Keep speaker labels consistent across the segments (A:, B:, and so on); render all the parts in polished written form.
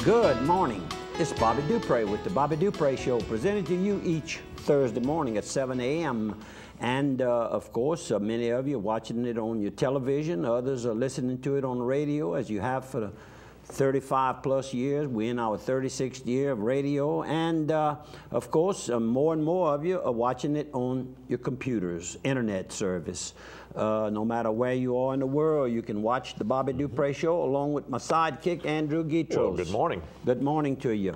A: Good morning. It's Bobby Dupre with the Bobby Dupre Show, presented to you each Thursday morning at 7 a.m. And of course, many of you are watching it on your television. Others are listening to it on radio, as you have for the 35 plus years. We're in our 36th year of radio. And of course, more and more of you are watching it on your computers, internet service. No matter where you are in the world, you can watch the Bobby Dupre Show along with my sidekick, Andrew Guitros.
B: Well, good morning.
A: Good morning to you.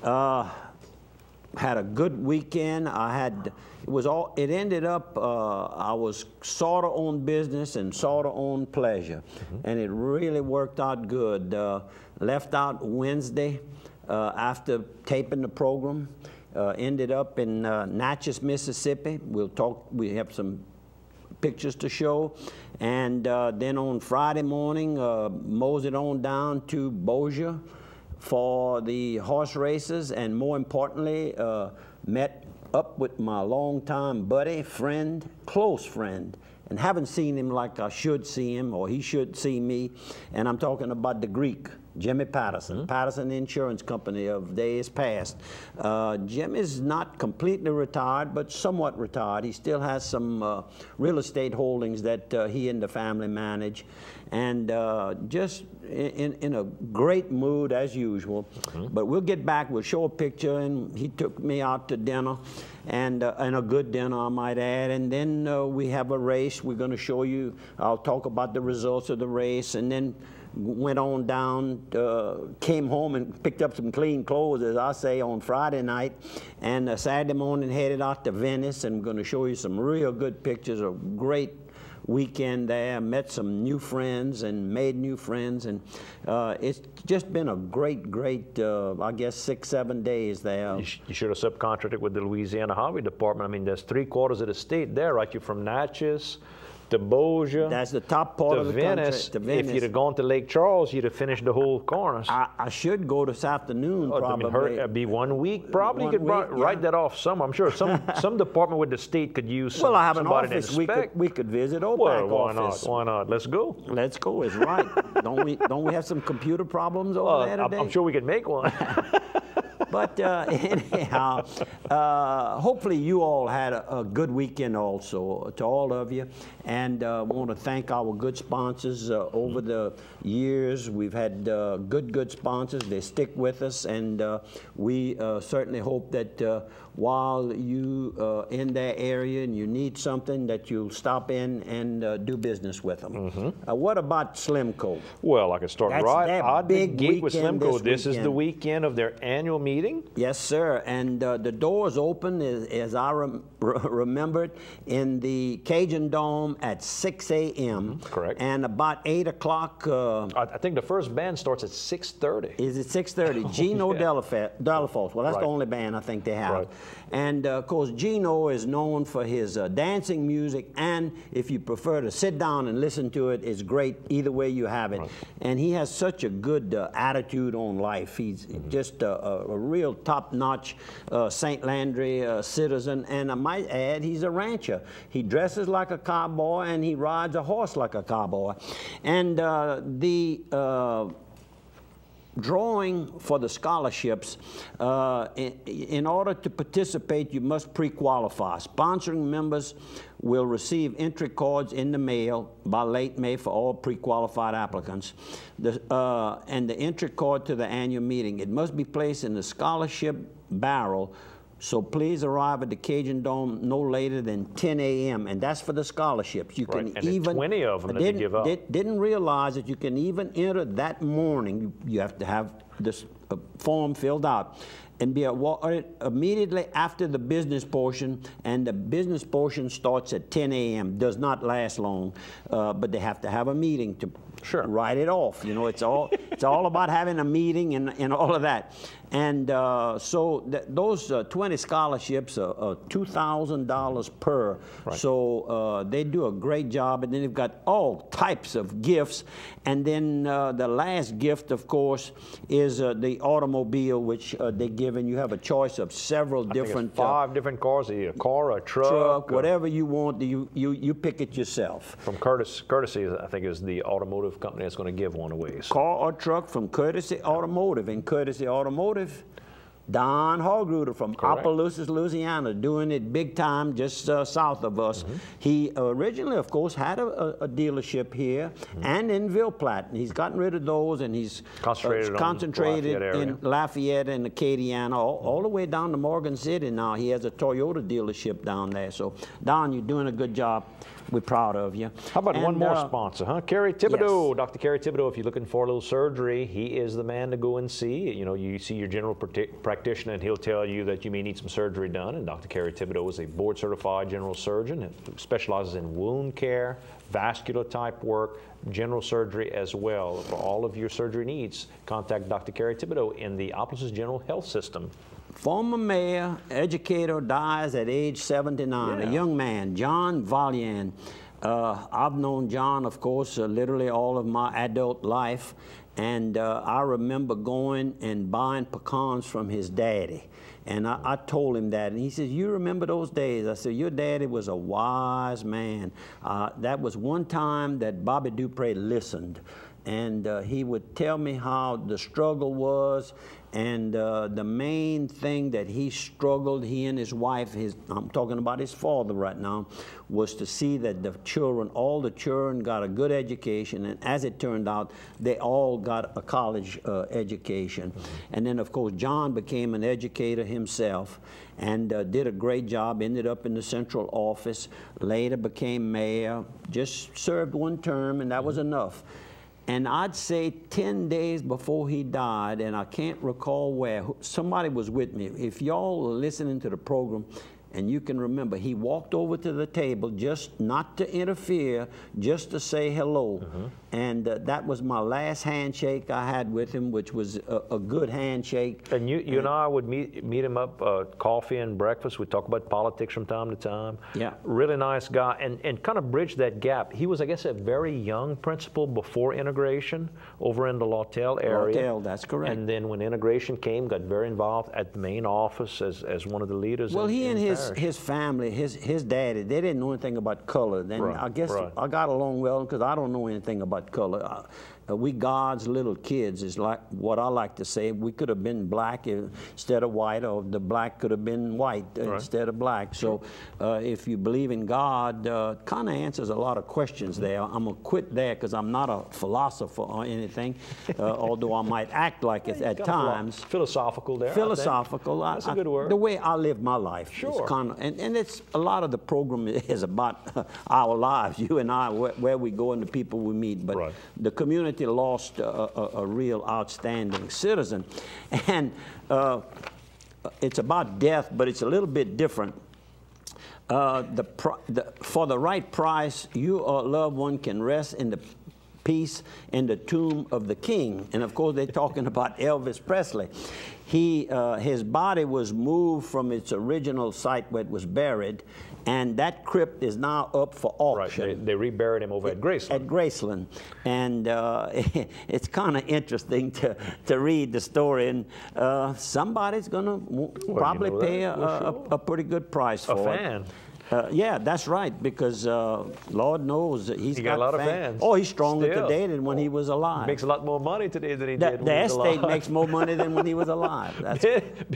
A: Had a good weekend. It ended up, I was sort of on business and sort of on pleasure. And it really worked out good. Left out Wednesday after taping the program. Ended up in Natchez, Mississippi. We have some pictures to show. And then on Friday morning, moseyed on down to Bossier for the horse races, and more importantly, met up with my longtime buddy, friend, close friend, and haven't seen him like I should see him, or he should see me, and I'm talking about the Greek, Jimmy Patterson, Patterson Insurance Company of days past. Jimmy's not completely retired, but somewhat retired. He still has some real estate holdings that he and the family manage, and just in a great mood as usual. But we'll get back, we'll show a picture, and he took me out to dinner, and a good dinner, I might add. And then we have a race. We're going to show you, I'll talk about the results of the race, and then went on down, came home and picked up some clean clothes, as I say, on Friday night, and Saturday morning headed out to Venice, and I'm going to show you some real good pictures of great weekend there. Met some new friends and made new friends, and it's just been a great, I guess 6-7 days there.
B: You should have subcontracted with the Louisiana Highway Department. I mean, there's 3/4 of the state there, right? You're from Natchez to Bossier.
A: That's the top part of the
B: Venice.
A: country. To Venice.
B: If you'd have gone to Lake Charles, you'd have finished the whole corners.
A: I should go this afternoon, probably.
B: I mean, it'd be 1 week, probably. You could write that off some. I'm sure some department with the state could use some,
A: well, I have an
B: somebody
A: office
B: we
A: could visit. Why
B: not? Why not? Let's go.
A: Let's go. It's right. Don't we have some computer problems over there today?
B: I'm sure we can make one.
A: But anyhow, hopefully you all had a good weekend also, to all of you. And I want to thank our good sponsors over the years. We've had good sponsors. They stick with us, and we certainly hope that while you in that area and you need something, that you'll stop in and do business with them. What about Slimco?
B: Well, I can start right out the gate with Slimco. This is the weekend of their annual meeting.
A: Yes, sir. And the doors open, as I remembered, in the Cajun Dome at 6 a.m.
B: Correct.
A: And about 8 o'clock.
B: I think the first band starts at 6:30.
A: Is it 6:30? Gino Delafosse. Well, that's the only band I think they have.
B: Right.
A: And of course, Gino is known for his dancing music, and if you prefer to sit down and listen to it, it's great either way you have it. Right. And he has such a good attitude on life. He's just a real top-notch St. Landry citizen, and I might add, he's a rancher. He dresses like a cowboy, and he rides a horse like a cowboy. And the drawing for the scholarships, in order to participate, you must pre-qualify. Sponsoring members will receive entry cards in the mail by late May for all pre-qualified applicants. And the entry card to the annual meeting, it must be placed in the scholarship barrel. So please arrive at the Cajun Dome no later than 10 a.m. And that's for the scholarships. You can
B: and
A: even
B: 20 of them that they give out.
A: Didn't realize that you can even enter that morning. You have to have this form filled out and be awarded immediately after the business portion. And the business portion starts at 10 a.m. Does not last long, but they have to have a meeting to write it off. You know, it's all about having a meeting and all of that. And so those 20 scholarships are $2,000 per. Right. So they do a great job, and then they've got all types of gifts. And then the last gift, of course, is is the automobile, which they're giving. You have a choice of several different...
B: 5 different cars, a car, a truck.
A: Whatever you want, you pick it yourself.
B: From Courtesy, I think, is the automotive company that's going to give one away. So.
A: Car or truck from Courtesy Automotive. And Courtesy Automotive, Don Hogruder from Opelousas, Louisiana, doing it big time just south of us. He originally, of course, had a dealership here and in Ville Platte. He's gotten rid of those, and he's concentrated in Lafayette and Acadiana, all the way down to Morgan City now. He has a Toyota dealership down there. So, Don, you're doing a good job. We're proud of you.
B: How about one more sponsor, huh? Kerry Thibodeau. Yes. Dr. Kerry Thibodeau, if you're looking for a little surgery, he is the man to go and see. You know, you see your general practitioner, and he'll tell you that you may need some surgery done. And Dr. Kerry Thibodeau is a board-certified general surgeon and specializes in wound care, vascular type work, general surgery as well. For all of your surgery needs, contact Dr. Kerry Thibodeau in the Opelousas General Health System.
A: Former mayor, educator, dies at age 79, a young man, John Valian. I've known John, of course, literally all of my adult life, and I remember going and buying pecans from his daddy. And I told him that, and he says, "You remember those days?" I said, "Your daddy was a wise man." That was one time that Bobby Dupre listened, and he would tell me how the struggle was. And the main thing that he struggled, he and his wife, I'm talking about his father right now, was to see that the children, all the children got a good education. And as it turned out, they all got a college education. And then, of course, John became an educator himself and did a great job, ended up in the central office, later became mayor, just served one term, and that was enough. And I'd say 10 days before he died, and I can't recall where, somebody was with me. If y'all are listening to the program, and you can remember, he walked over to the table just not to interfere, just to say hello. And that was my last handshake I had with him, which was a good handshake.
B: And you and I would meet him up, coffee and breakfast. We'd talk about politics from time to time.
A: Yeah.
B: Really nice guy, and kind of bridged that gap. He was, I guess, a very young principal before integration over in the Lawtell area.
A: Lawtell, that's correct.
B: And then when integration came, got very involved at the main office as one of the leaders.
A: Well, he and his family, his daddy, they didn't know anything about color. Then I guess I got along well because I don't know anything about color. We God's little kids is like what I like to say. We could have been black instead of white, or the black could have been white instead of black. So if you believe in God, kind of answers a lot of questions there. I'm going to quit there because I'm not a philosopher or anything, although I might act like it at times.
B: Philosophical there.
A: Philosophical.
B: That's a good word.
A: The way I live my life.
B: Sure.
A: Kind of, and it's a lot of the program is about our lives, you and I, where we go and the people we meet. But the community lost a real outstanding citizen. And it's about death, but it's a little bit different. For the right price, you or a loved one can rest in the peace in the tomb of the king. And of course, they're talking about Elvis Presley. His body was moved from its original site where it was buried, and that crypt is now up for auction.
B: Right, they reburied him over at Graceland.
A: At Graceland. And it's kind of interesting to read the story, and somebody's going to probably pay a pretty good price for it.
B: A fan.
A: Yeah, that's right, because Lord knows that he's
B: got a lot of fans.
A: Oh, he's stronger today than when he was alive.
B: Makes a lot more money today than he did when
A: he
B: was alive.
A: The estate makes more money than when he was alive. That's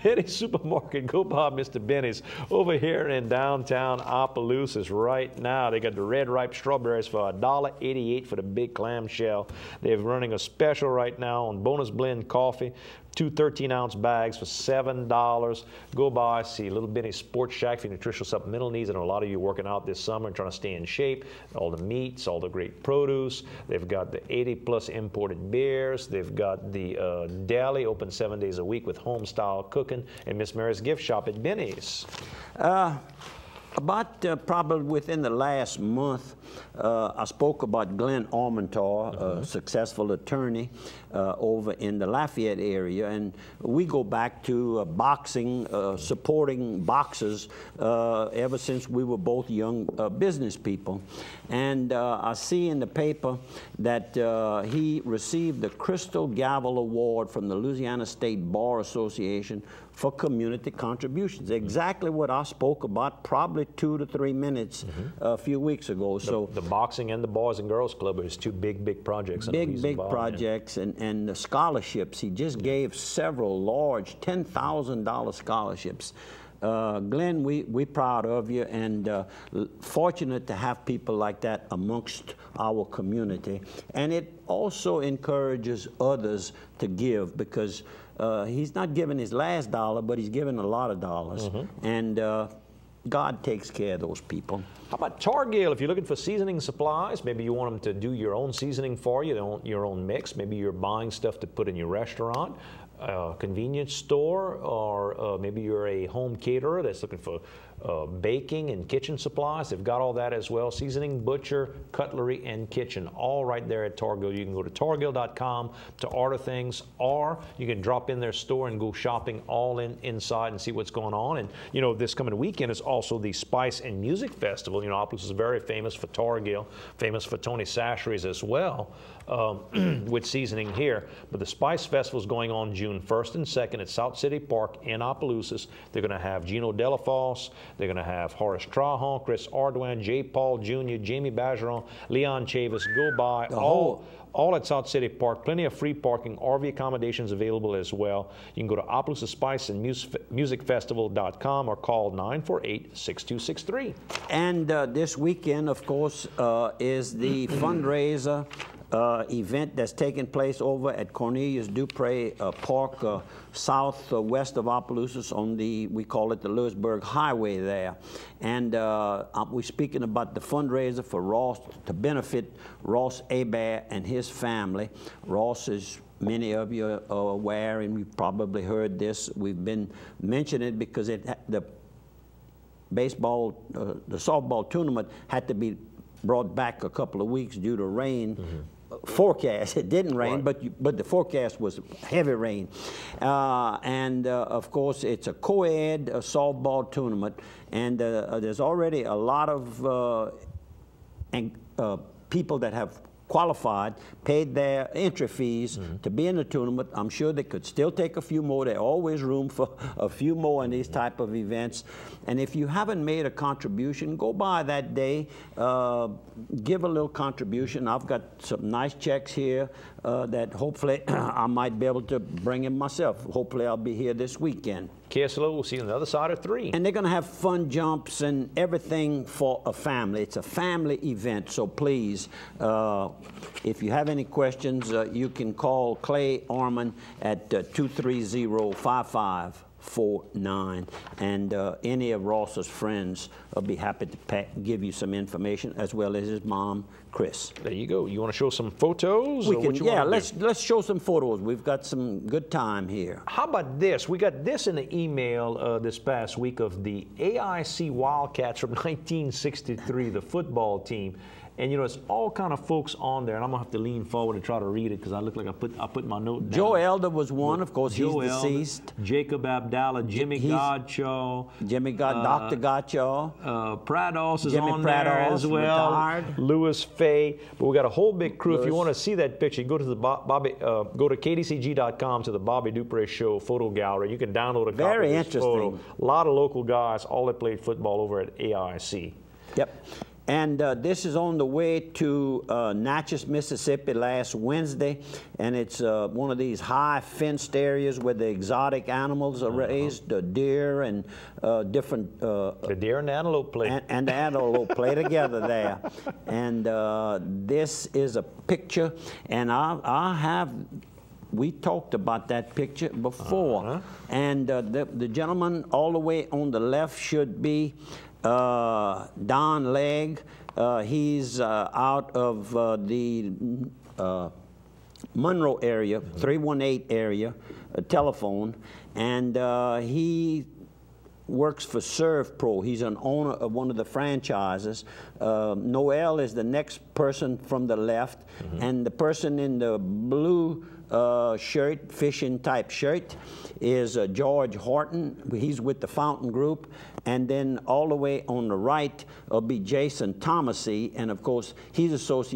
B: Benny's Supermarket. Go by Mr. Benny's over here in downtown Opelousas right now. They got the red ripe strawberries for $1.88 for the big clamshell. They're running a special right now on bonus blend coffee. 2 13-ounce bags for $7. Go by, see Little Benny's Sports Shack for your nutritional supplemental needs. I know a lot of you are working out this summer and trying to stay in shape. All the meats, all the great produce. They've got the 80-plus imported beers. They've got the deli open 7 days a week with home-style cooking. And Miss Mary's gift shop at Benny's.
A: About probably within the last month, I spoke about Glenn Armentar, a successful attorney over in the Lafayette area, and we go back to boxing, supporting boxers ever since we were both young business people. And I see in the paper that he received the Crystal Gavel Award from the Louisiana State Bar Association for community contributions. Exactly what I spoke about probably 2 to 3 minutes a few weeks ago. So
B: the boxing and the Boys and Girls Club is two big projects.
A: Big projects, and the scholarships. He just gave several large $10,000 scholarships. Glenn, we proud of you, and fortunate to have people like that amongst our community. And it also encourages others to give, because he's not giving his last dollar, but he's giving a lot of dollars. And God takes care of those people.
B: How about Targill? If you're looking for seasoning supplies, maybe you want them to do your own seasoning for you, your own mix. Maybe you're buying stuff to put in your restaurant, convenience store, or maybe you're a home caterer that's looking for baking and kitchen supplies. They've got all that as well. Seasoning, butcher, cutlery, and kitchen, all right there at Targill. You can go to targill.com to order things, or you can drop in their store and go shopping all inside and see what's going on. And you know, this coming weekend is also the Spice and Music Festival. You know, Opelousas is very famous for Targill, famous for Tony Sachery's as well, with seasoning here. But the Spice Festival is going on June 1st and 2nd at South City Park in Opelousas. They're going to have Gino Delafosse, they're going to have Horace Trahan, Chris Ardoin, J. Paul Jr., Jamie Bergeron, Leon Chavis, Go By, all at South City Park. Plenty of free parking, RV accommodations available as well. You can go to Opelousas Spice and Music Festival.com or call 948-6263. And
A: this weekend, of course, is the fundraiser event that's taking place over at Cornelius Dupre Park, southwest of Opelousas on the, we call it the Lewisburg Highway there. And we're speaking about the fundraiser for Ross, to benefit Ross Hebert and his family. Ross, is many of you are aware, and you've probably heard this. We've been mentioning it because the softball tournament had to be brought back a couple of weeks due to rain. Forecast. It didn't rain, but the forecast was heavy rain. And of course, it's a co-ed softball tournament, and there's already a lot of people that have qualified, paid their entry fees to be in the tournament. I'm sure they could still take a few more. There's always room for a few more in these type of events. And if you haven't made a contribution, go by that day, give a little contribution. I've got some nice checks here that hopefully I might be able to bring in myself. Hopefully I'll be here this weekend.
B: KSLO, we'll see you on the other side of 3.
A: And they're going to have fun jumps and everything for a family. It's a family event, so please, if you have any questions, you can call Clay Orman at 230-5549, and any of Ross's friends will be happy to give you some information, as well as his mom, Chris.
B: There you go. You want to show some photos?
A: We can, yeah, let's show some photos. We've got some good time here.
B: How about this? We got this in the email this past week of the AIC Wildcats from 1963, the football team. And you know, it's all kind of folks on there, and I'm gonna have to lean forward and try to read it because I look like I put my note down.
A: Joe Elder was one, of course. Joe he's deceased.
B: Elder, Jacob Abdallah, Jimmy Godshaw,
A: Dr. Godshaw.
B: Prados is
A: Jimmy
B: on
A: Prados,
B: there as well.
A: Retired.
B: Louis Fay. But we got a whole big crew. If you want to see that picture, go to the go to kdcg.com to the Bobby Dupre Show photo gallery. You can download a copy of this photo. A lot of local guys, all that played football over at AIC.
A: Yep. And this is on the way to Natchez, Mississippi last Wednesday, and it's one of these high fenced areas where the exotic animals are raised, the deer and different...
B: the deer and the antelope play.
A: And the antelope play together there. And this is a picture, and we talked about that picture before. And the gentleman all the way on the left should be Don Legg. He's out of the Monroe area, 318 area, telephone, and he works for Serve Pro. He's an owner of one of the franchises. Noel is the next person from the left, and the person in the blue shirt, fishing type shirt, is George Horton. He's with the Fountain Group. And then all the way on the right will be Jason Thomasy, and of course he's associated